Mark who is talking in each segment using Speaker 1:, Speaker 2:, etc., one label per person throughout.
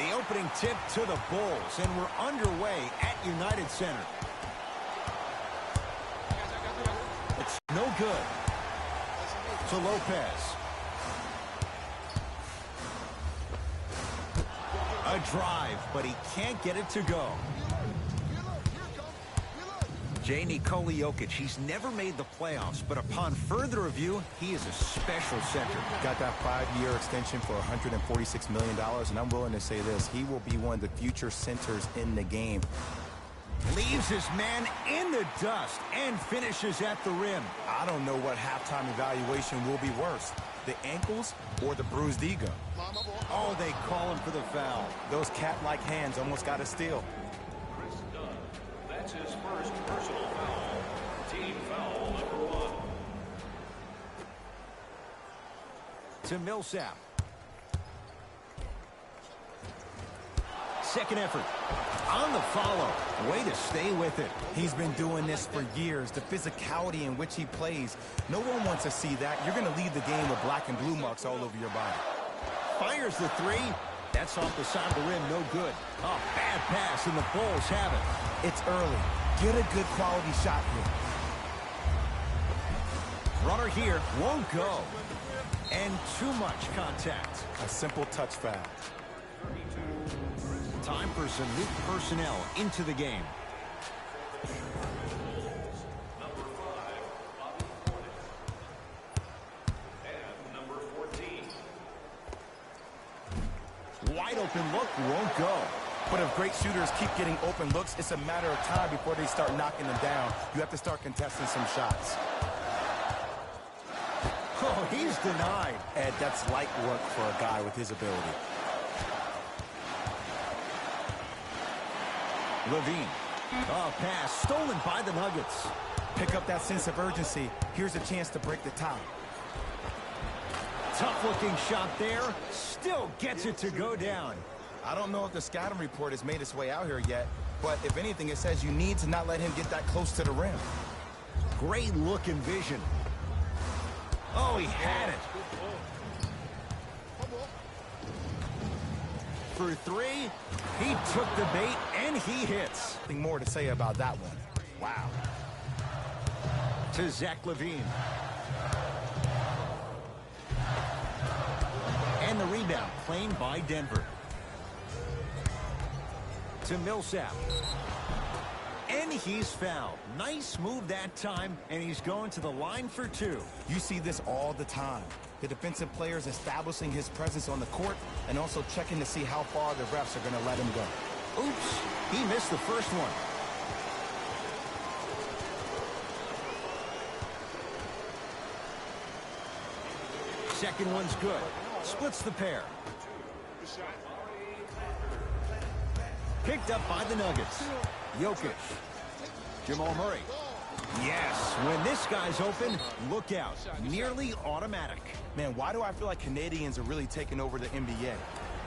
Speaker 1: The opening tip to the Bulls, and we're underway at United Center. It's no good. To Lopez. A drive, but he can't get it to go. Nikola Jokic, he's never made the playoffs, but upon further review, he is a special center.
Speaker 2: Got that 5-year extension for $146 million, and I'm willing to say this, he will be one of the future centers in the game.
Speaker 1: Leaves his man in the dust and finishes at the rim.
Speaker 2: I don't know what halftime evaluation will be worse, the ankles or the bruised ego.
Speaker 1: Oh, they call him for the foul.
Speaker 2: Those cat-like hands almost got a steal.
Speaker 3: That's his first personal foul. Team foul number 1.
Speaker 1: To Millsap. Second effort. On the follow. Way to stay with it.
Speaker 2: He's been doing this for years. The physicality in which he plays. No one wants to see that. You're going to leave the game with black and blue marks all over your body.
Speaker 1: Fires the three. That's off the side of the rim. No good. Oh, bad pass, and the Bulls have it.
Speaker 2: It's early. Get a good quality shot here.
Speaker 1: Runner here. Won't go. And too much contact.
Speaker 2: A simple touch foul.
Speaker 1: Time for some new personnel into the game.
Speaker 3: Number 5, and number 14.
Speaker 1: Wide open look, won't go.
Speaker 2: But if great shooters keep getting open looks, it's a matter of time before they start knocking them down. You have to start contesting some shots.
Speaker 1: Oh, he's denied.
Speaker 2: Ed, that's light work for a guy with his ability.
Speaker 1: Levine. Oh, pass stolen by the Nuggets.
Speaker 2: Pick up that sense of urgency. Here's a chance to break the tie.
Speaker 1: Tough-looking shot there. Still gets it to go down.
Speaker 2: I don't know if the scouting report has made its way out here yet, but if anything, it says you need to not let him get that close to the rim.
Speaker 1: Great look and vision. Oh, he had it. For three, he took the bait, and he hits.
Speaker 2: Nothing more to say about that one. Wow.
Speaker 1: To Zach LaVine. And the rebound claimed by Denver. To Millsap. And he's fouled. Nice move that time, and he's going to the line for two.
Speaker 2: You see this all the time. The defensive players establishing his presence on the court and also checking to see how far the refs are going to let him go.
Speaker 1: Oops, he missed the first one. Second one's good. Splits the pair. Picked up by the Nuggets. Jokic. Jamal Murray. Yes, when this guy's open, look out. Nearly automatic.
Speaker 2: Man, why do I feel like Canadians are really taking over the NBA?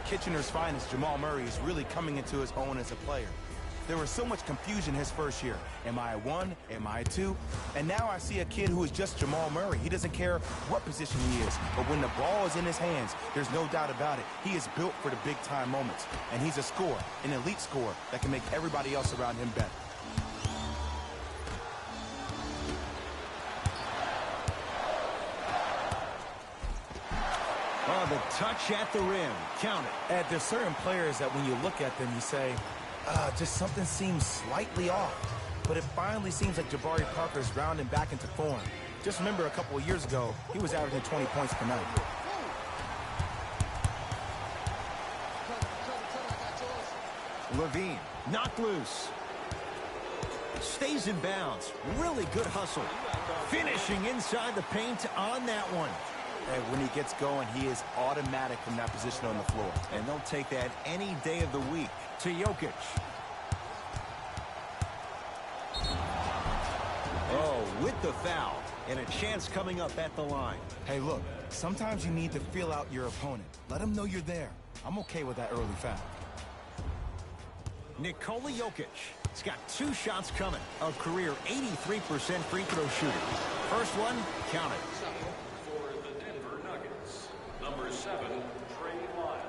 Speaker 2: Kitchener's finest, Jamal Murray, is really coming into his own as a player. There was so much confusion his first year. Am I a 1? Am I a 2? And now I see a kid who is just Jamal Murray. He doesn't care what position he is. But when the ball is in his hands, there's no doubt about it. He is built for the big-time moments. And he's a scorer, an elite scorer that can make everybody else around him better.
Speaker 1: Oh, the touch at the rim. Count it.
Speaker 2: Ed, there's certain players that when you look at them, you say, just something seems slightly off. But it finally seems like Jabari Parker's rounding back into form. Just remember a couple of years ago, he was averaging 20 points per night.
Speaker 1: Levine, knocked loose. Stays in bounds. Really good hustle. Finishing inside the paint on that one.
Speaker 2: And when he gets going, he is automatic from that position on the floor.
Speaker 1: And they'll take that any day of the week. To Jokic. Oh, with the foul. And a chance coming up at the line.
Speaker 2: Hey, look, sometimes you need to feel out your opponent. Let him know you're there. I'm okay with that early foul.
Speaker 1: Nikola Jokic. He's got 2 shots coming. A career 83% free throw shooter. First one, count it.
Speaker 3: For the Denver Nuggets, number 7, Trey Lyles.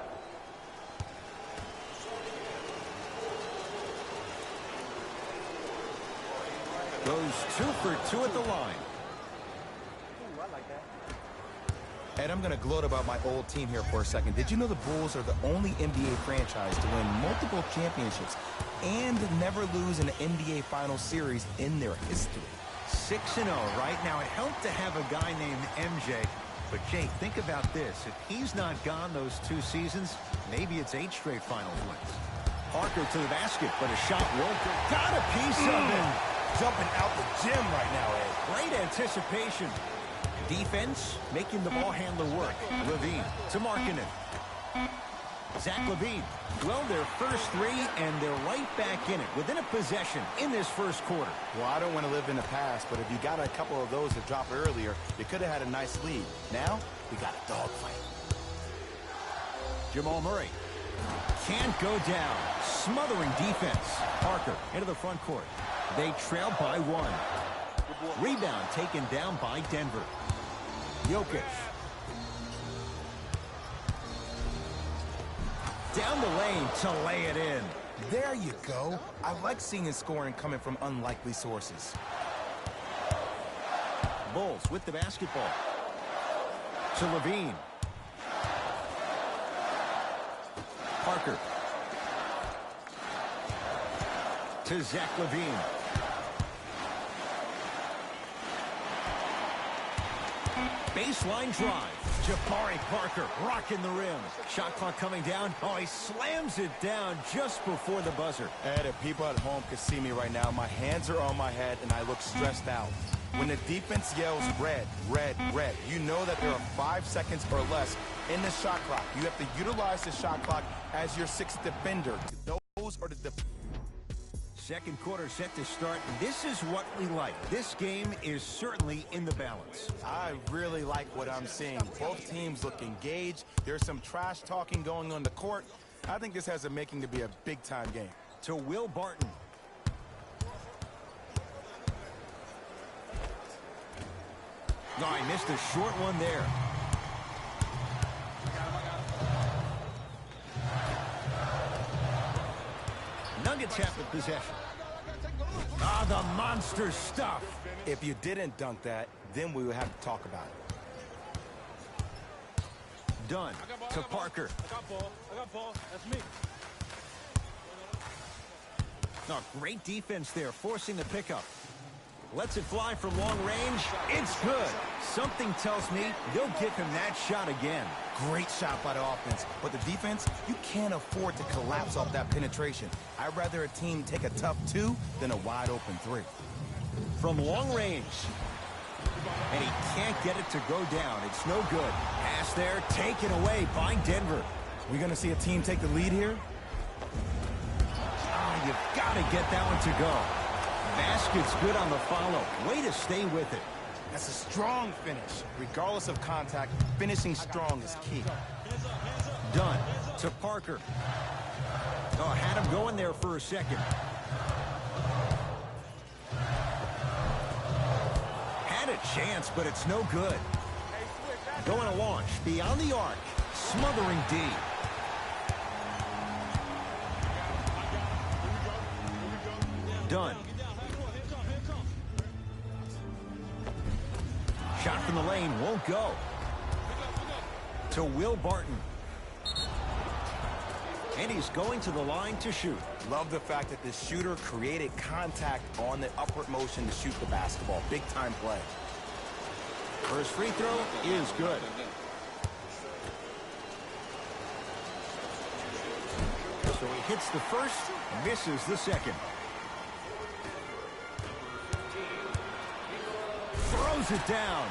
Speaker 1: 2 for 2 at the line.
Speaker 2: Ed, I'm going to gloat about my old team here for a second. Did you know the Bulls are the only NBA franchise to win multiple championships and never lose an NBA Finals series in their history?
Speaker 1: 6-0 right now. It helped to have a guy named MJ. But, Jake, think about this. If he's not gone those 2 seasons, maybe it's 8 straight Finals wins. Parker to the basket, but a shot won't go. Got a piece of him.
Speaker 2: Jumping out the gym right now, Ed.
Speaker 1: Great anticipation. Defense making the ball handler work. Levine to Markkanen. Zach Levine. Well, their first 3, and they're right back in it within a possession in this first quarter.
Speaker 2: Well, I don't want to live in the past, but if you got a couple of those that dropped earlier, you could have had a nice lead. Now, we got a dogfight.
Speaker 1: Jamal Murray. Can't go down. Smothering defense. Parker into the front court. They trail by 1. Rebound taken down by Denver. Jokic. Down the lane to lay it in.
Speaker 2: There you go. I like seeing scoring coming from unlikely sources.
Speaker 1: Bulls with the basketball. To Levine. Parker. To Zach Levine. Baseline drive. Jabari Parker rocking the rim. Shot clock coming down. Oh, he slams it down just before the buzzer.
Speaker 2: Ed, if people at home could see me right now, my hands are on my head and I look stressed out. When the defense yells red, red, red, you know that there are 5 seconds or less in the shot clock. You have to utilize the shot clock as your 6th defender. Those are the
Speaker 1: Second quarter set to start. This is what we like. This game is certainly in the balance.
Speaker 2: I really like what I'm seeing. Both teams look engaged. There's some trash talking going on the court. I think this has a making to be a big-time game.
Speaker 1: To Will Barton. No, I missed a short one there. Nuggets have the possession. Ah, the monster stuff.
Speaker 2: If you didn't dunk that, then we would have to talk about it.
Speaker 1: Dunn to Parker.
Speaker 3: I got ball. That's me.
Speaker 1: No, great defense there, forcing the pickup. Lets it fly from long range. It's good. Something tells me they'll give him that shot again.
Speaker 2: Great shot by the offense, but the defense, you can't afford to collapse off that penetration. I'd rather a team take a tough 2 than a wide-open 3.
Speaker 1: From long range. And he can't get it to go down. It's no good. Pass there, taken away by Denver.
Speaker 2: We're going to see a team take the lead here?
Speaker 1: Ah, you've got to get that one to go. Basket's good on the follow. Way to stay with it.
Speaker 2: That's a strong finish. Regardless of contact, finishing strong is key.
Speaker 1: Dunn to Parker. Oh, had him going there for a second. Had a chance, but it's no good. Going to launch beyond the arc. Smothering D. Dunn. Shot from the lane won't go. To Will Barton. And he's going to the line to shoot.
Speaker 2: Love the fact that the shooter created contact on the upward motion to shoot the basketball. Big-time play.
Speaker 1: First free throw is good. So he hits the first, misses the second. Throws it down.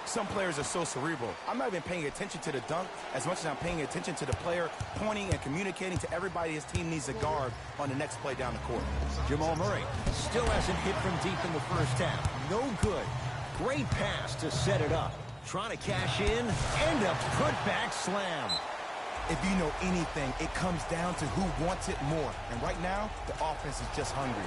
Speaker 2: Some players are so cerebral. I'm not even paying attention to the dunk as much as I'm paying attention to the player pointing and communicating to everybody his team needs to guard on the next play down the court.
Speaker 1: Jamal Murray still hasn't hit from deep in the first half. No good. Great pass to set it up. Trying to cash in and a putback slam.
Speaker 2: If you know anything, it comes down to who wants it more. And right now, the offense is just hungry.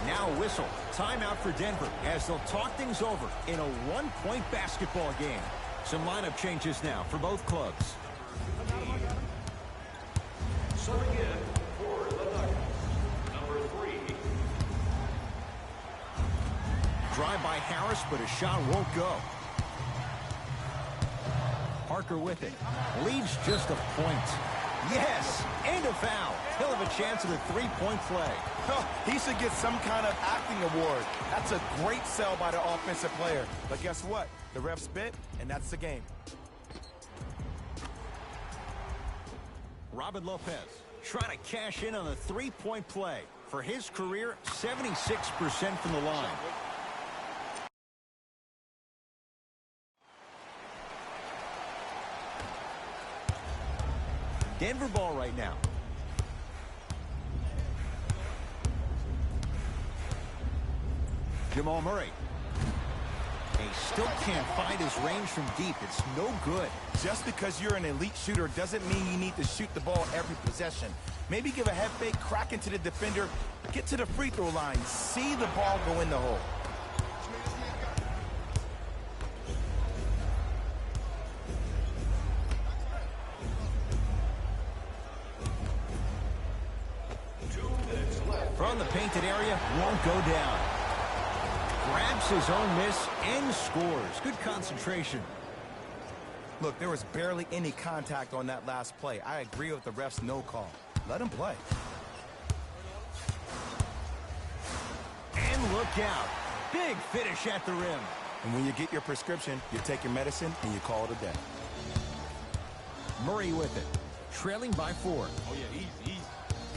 Speaker 1: Now a whistle. Timeout for Denver as they'll talk things over in a one-point basketball game. Some lineup changes now for both clubs.
Speaker 3: Serving in for the Nuggets, number 3.
Speaker 1: Harris, but a shot won't go. Parker with it. Leads just a point. Yes, and a foul. He'll have a chance at a three-point play.
Speaker 2: Oh, he should get some kind of acting award. That's a great sell by the offensive player. But guess what? The ref spit, and that's the game.
Speaker 1: Robin Lopez trying to cash in on a three-point play. For his career, 76% from the line. Denver ball right now. Jamal Murray. He still can't find his range from deep. It's no good.
Speaker 2: Just because you're an elite shooter doesn't mean you need to shoot the ball every possession. Maybe give a head fake, crack into the defender, get to the free throw line, see the ball go in the hole.
Speaker 1: From the painted area, won't go down. Grabs his own miss and scores. Good concentration.
Speaker 2: Look, there was barely any contact on that last play. I agree with the ref's no call. Let him play.
Speaker 1: And look out. Big finish at the rim.
Speaker 2: And when you get your prescription, you take your medicine and you call it a day.
Speaker 1: Murray with it. Trailing by 4.
Speaker 3: Oh, yeah, easy.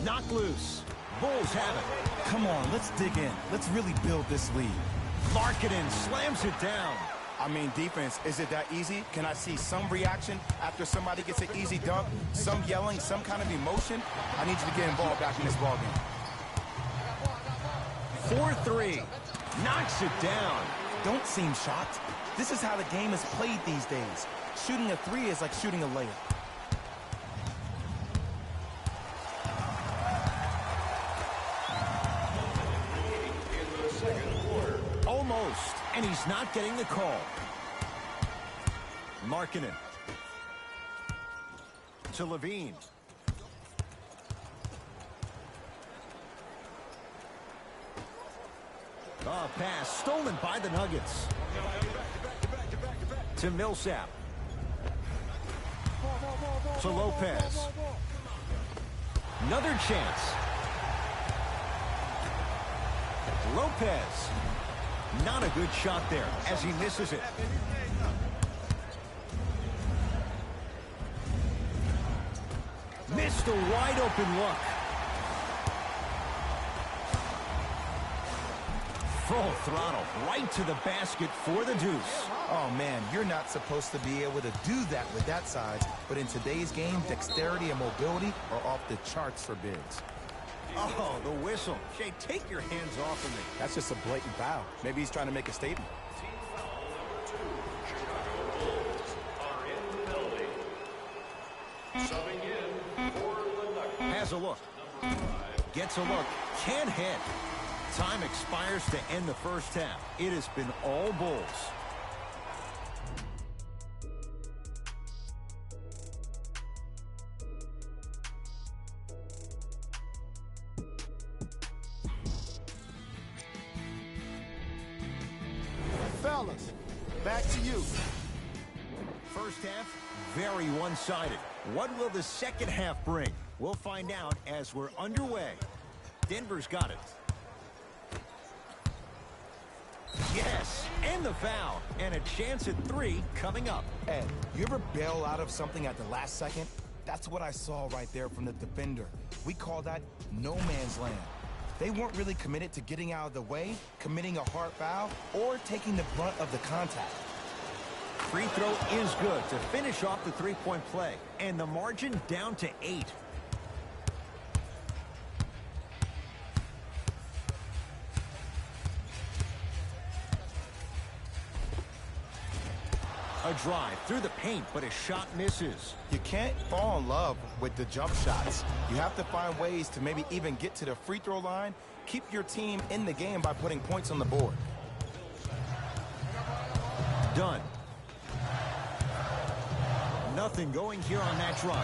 Speaker 1: Knocked loose. Bulls have it.
Speaker 2: Come on, let's dig in. Let's really build this lead.
Speaker 1: Markkanen slams it down.
Speaker 2: I mean, defense, is it that easy? Can I see some reaction after somebody gets an easy dunk? Some yelling, some kind of emotion? I need you to get involved back in this ballgame.
Speaker 1: 4-3. Knocks it down.
Speaker 2: Don't seem shocked. This is how the game is played these days. Shooting a three is like shooting a layup.
Speaker 1: Almost, and he's not getting the call. Markkanen. To Levine. Oh, pass stolen by the Nuggets. To Millsap. To Lopez. Another chance. Lopez. Not a good shot there as he misses it. Missed a wide open look. Full throttle right to the basket for the deuce.
Speaker 2: Oh, man, you're not supposed to be able to do that with that size, but in today's game, dexterity and mobility are off the charts for bigs.
Speaker 1: Oh, the whistle. Jay, take your hands off of me.
Speaker 2: That's just a blatant foul. Maybe he's trying to make a statement.
Speaker 3: Team foul number 2. Chicago Bulls are in the building. Subbing in for the Nuggets.
Speaker 1: Has a look. Gets a look. Can't hit. Time expires to end the first half. It has been all Bulls.
Speaker 2: Fellas, back to you.
Speaker 1: First half, very one-sided. What will the second half bring? We'll find out as we're underway. Denver's got it. Yes, and the foul. And a chance at 3 coming up.
Speaker 2: Ed, you ever bail out of something at the last second? That's what I saw right there from the defender. We call that no man's land. They weren't really committed to getting out of the way, committing a hard foul, or taking the brunt of the contact.
Speaker 1: Free throw is good to finish off the three-point play. And the margin down to 8. A drive through the paint, but his shot misses.
Speaker 2: You can't fall in love with the jump shots. You have to find ways to maybe even get to the free throw line, keep your team in the game by putting points on the board.
Speaker 1: Done. Nothing going here on that drive.